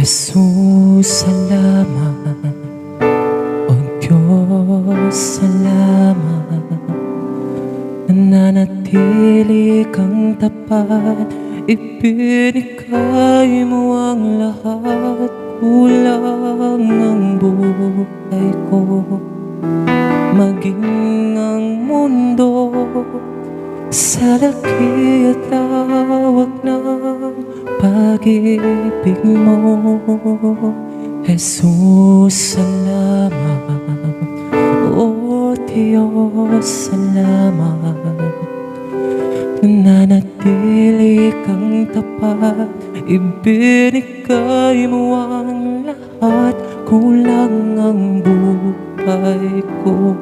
Jesus, salamat. O Diyos, salamat. Nananatili kang tapat, ibinigay mo ang lahat. Kulang ang buhay ko, maging ang mundo sa laki at lawak ng pag-ibig mo. Jesus, salamat. O Diyos, salamat. Nananatili kang tapat, ibinigay mo ang lahat. Kulang ang buhay ko,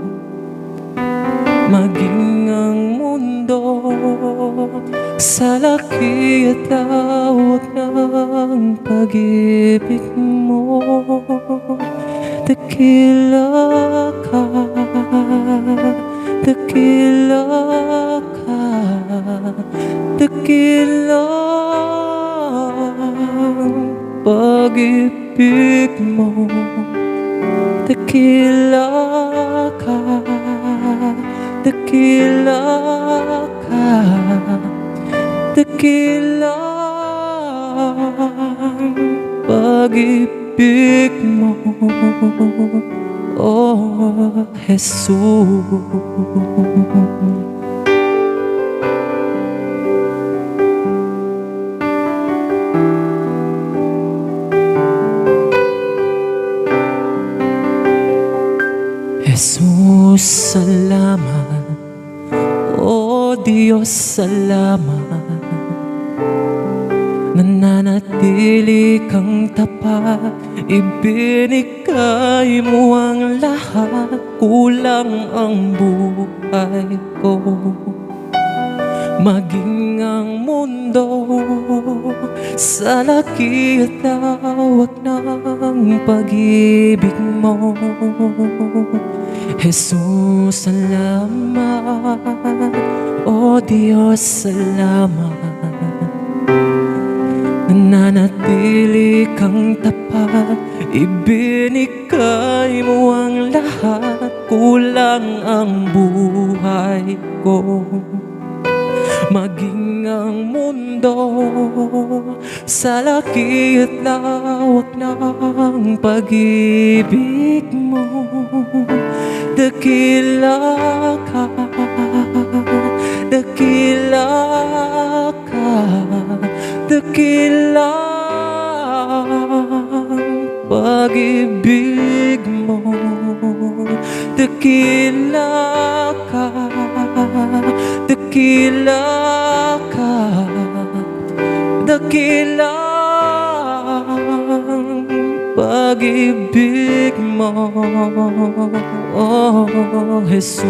maging ang mundo sa laki at lawak ng pag-ibig mo. Dakila ka, dakila ka, dakila ang pag-ibig mo. Dakila ka, dakila ka, dakila ang pag-ibig mo, oh Jesus. Jesus, salamat. O Diyos, salamat. Nananatili kang tapat, ibinigay mo ang lahat. Kulang ang buhay ko, maging ang mundo sa laki at lawak ng pag-ibig mo. Jesus, salamat. O Diyos, salamat. Nananatili kang tapat, ibinigay mo ang lahat. Kulang ang buhay ko, maging ang mundo sa laki at lawak ng pag-ibig mo. Dakila ka, dakila ka, dakila ang pag-ibig mo. Dakila ka, dakila ka, dakila ang pag-ibig mo, oh Jesus.